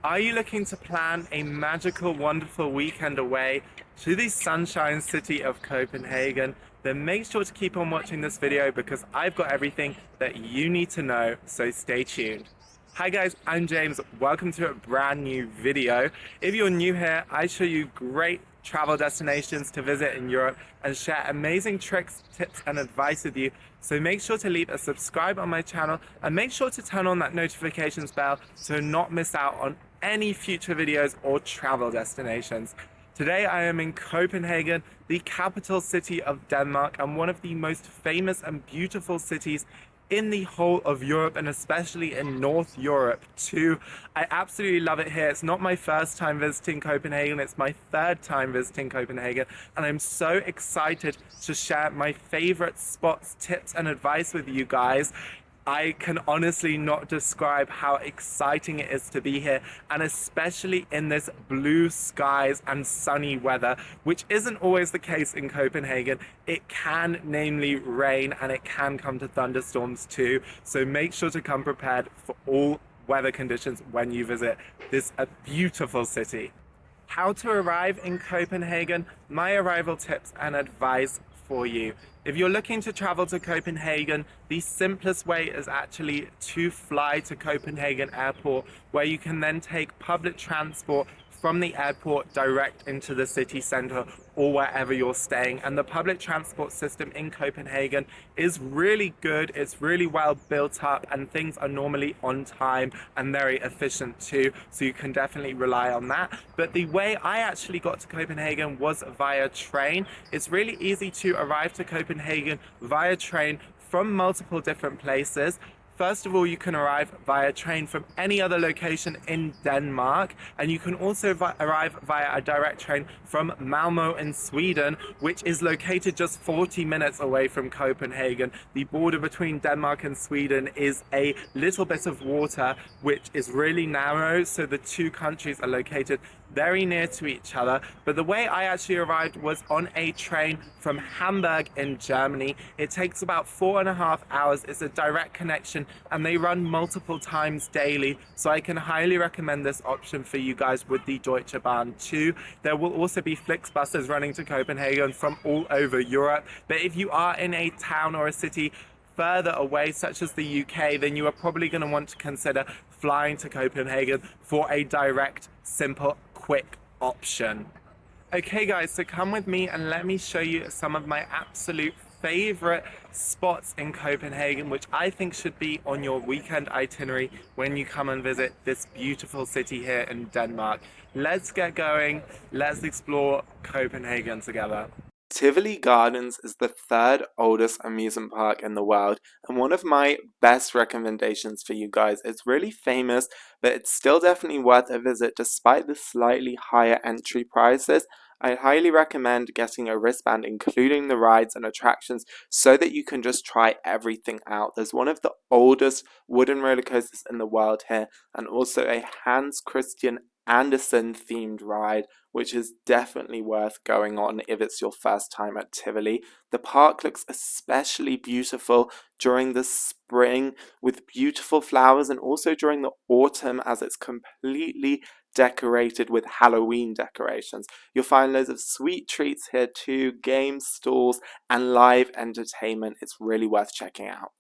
Are you looking to plan a magical, wonderful weekend away to the sunshine city of Copenhagen? Then make sure to keep on watching this video because I've got everything that you need to know, so stay tuned. Hi guys, I'm James. Welcome to a brand new video. If you're new here, I show you great travel destinations to visit in Europe and share amazing tricks, tips and advice with you. So make sure to leave a subscribe on my channel and make sure to turn on that notifications bell to not miss out on any future videos or travel destinations. Today I am in Copenhagen, the capital city of Denmark and one of the most famous and beautiful cities in the whole of Europe and especially in North Europe too. I absolutely love it here. It's not my first time visiting Copenhagen, it's my third time visiting Copenhagen, and I'm so excited to share my favorite spots, tips and advice with you guys. I can honestly not describe how exciting it is to be here, and especially in this blue skies and sunny weather, which isn't always the case in Copenhagen. It can namely rain and it can come to thunderstorms too, so make sure to come prepared for all weather conditions when you visit this beautiful city. How to arrive in Copenhagen, my arrival tips and advice for you. If you're looking to travel to Copenhagen, the simplest way is actually to fly to Copenhagen Airport, where you can then take public transport from the airport direct into the city center or wherever you're staying. And the public transport system in Copenhagen is really good, it's really well built up, and things are normally on time and very efficient too, so you can definitely rely on that. But the way I actually got to Copenhagen was via train. It's really easy to arrive to Copenhagen via train from multiple different places. First of all, you can arrive via train from any other location in Denmark, and you can also arrive via a direct train from Malmö in Sweden, which is located just 40 minutes away from Copenhagen. The border between Denmark and Sweden is a little bit of water, which is really narrow, so the two countries are located very near to each other. But the way I actually arrived was on a train from Hamburg in Germany. It takes about 4.5 hours. It's a direct connection and they run multiple times daily, so I can highly recommend this option for you guys with the Deutsche Bahn too. There will also be Flixbuses running to Copenhagen from all over Europe, but if you are in a town or a city further away, such as the UK, then you are probably going to want to consider flying to Copenhagen for a direct, simple, quick option. Okay guys, so come with me and let me show you some of my absolute favorite spots in Copenhagen, which I think should be on your weekend itinerary when you come and visit this beautiful city here in Denmark. Let's get going, let's explore Copenhagen together. Tivoli Gardens is the third oldest amusement park in the world and one of my best recommendations for you guys. It's really famous, but it's still definitely worth a visit despite the slightly higher entry prices. I highly recommend getting a wristband including the rides and attractions so that you can just try everything out. There's one of the oldest wooden roller coasters in the world here, and also a Hans Christian Andersen themed ride, which is definitely worth going on if it's your first time at Tivoli. The park looks especially beautiful during the spring with beautiful flowers, and also during the autumn as it's completely decorated with Halloween decorations. You'll find loads of sweet treats here too, games, stalls and live entertainment. It's really worth checking out.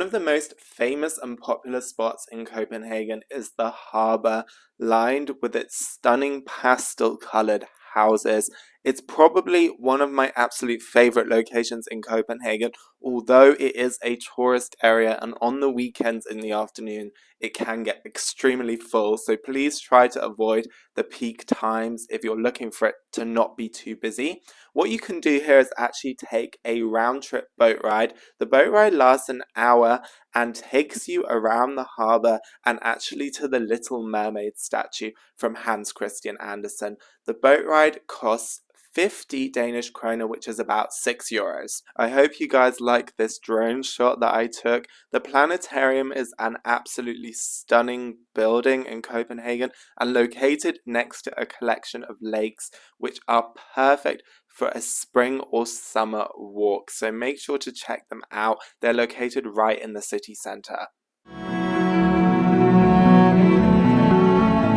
of the most famous and popular spots in Copenhagen is the harbour, lined with its stunning pastel-coloured houses. It's probably one of my absolute favourite locations in Copenhagen, although it is a tourist area and on the weekends in the afternoon it can get extremely full, so please try to avoid the peak times if you're looking for it to not be too busy. What you can do here is actually take a round trip boat ride. The boat ride lasts an hour and takes you around the harbour and actually to the Little Mermaid statue from Hans Christian Andersen. The boat ride costs 50 Danish kroner, which is about €6. I hope you guys like this drone shot that I took. The Planetarium is an absolutely stunning building in Copenhagen and located next to a collection of lakes which are perfect for a spring or summer walk. So make sure to check them out. They're located right in the city centre.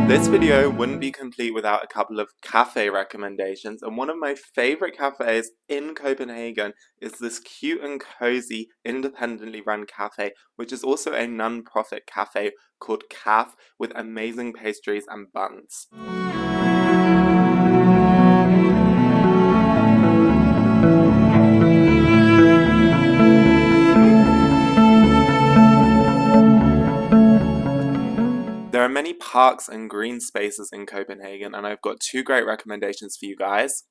This video wouldn't be complete without a couple of cafe recommendations, and one of my favourite cafes in Copenhagen is this cute and cozy independently run cafe, which is also a non-profit cafe called Caf with amazing pastries and buns. There are many parks and green spaces in Copenhagen, and I've got two great recommendations for you guys.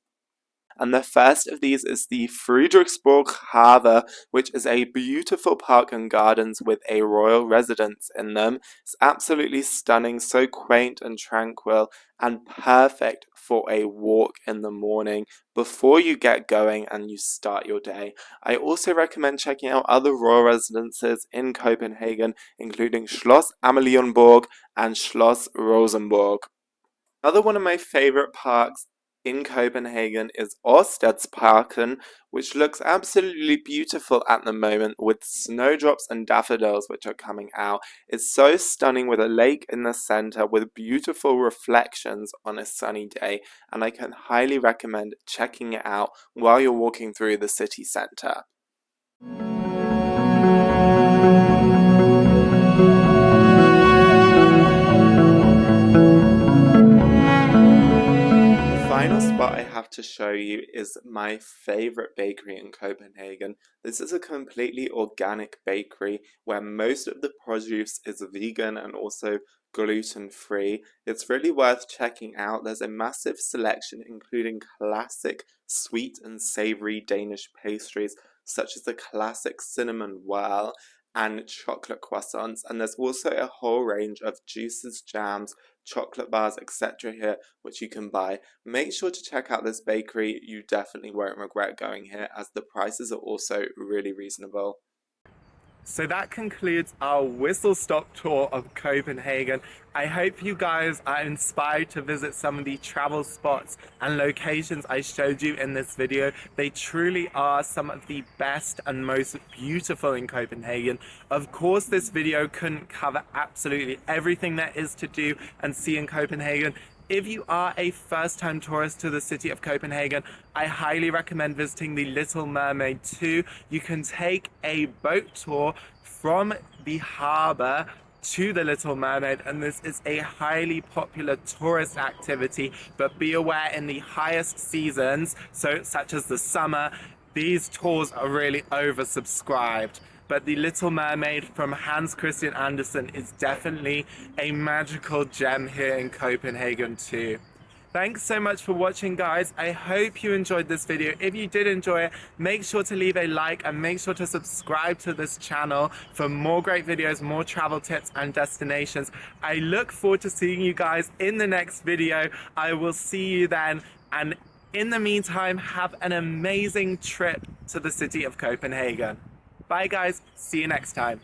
And the first of these is the Frederiksberg Have, which is a beautiful park and gardens with a royal residence in them. It's absolutely stunning, so quaint and tranquil, and perfect for a walk in the morning before you get going and you start your day. I also recommend checking out other royal residences in Copenhagen, including Schloss Amalienborg and Schloss Rosenborg. Another one of my favorite parks in Copenhagen is Orstedsparken, which looks absolutely beautiful at the moment with snowdrops and daffodils which are coming out. It's so stunning with a lake in the center with beautiful reflections on a sunny day, and I can highly recommend checking it out while you're walking through the city center. Final spot I have to show you is my favorite bakery in Copenhagen. This is a completely organic bakery where most of the produce is vegan and also gluten-free. It's really worth checking out. There's a massive selection including classic sweet and savory Danish pastries such as the classic cinnamon whirl and chocolate croissants, and there's also a whole range of juices, jams, chocolate bars, etc. here which you can buy. Make sure to check out this bakery. You definitely won't regret going here as the prices are also really reasonable. So that concludes our whistle-stop tour of Copenhagen. I hope you guys are inspired to visit some of the travel spots and locations I showed you in this video. They truly are some of the best and most beautiful in Copenhagen. Of course, this video couldn't cover absolutely everything there is to do and see in Copenhagen. If you are a first-time tourist to the city of Copenhagen, I highly recommend visiting the Little Mermaid too. You can take a boat tour from the harbour to the Little Mermaid, and this is a highly popular tourist activity, but be aware in the highest seasons, such as the summer, these tours are really oversubscribed. But the Little Mermaid from Hans Christian Andersen is definitely a magical gem here in Copenhagen too. Thanks so much for watching, guys. I hope you enjoyed this video. If you did enjoy it, make sure to leave a like and make sure to subscribe to this channel for more great videos, more travel tips and destinations. I look forward to seeing you guys in the next video. I will see you then, and in the meantime, have an amazing trip to the city of Copenhagen. Bye guys, see you next time.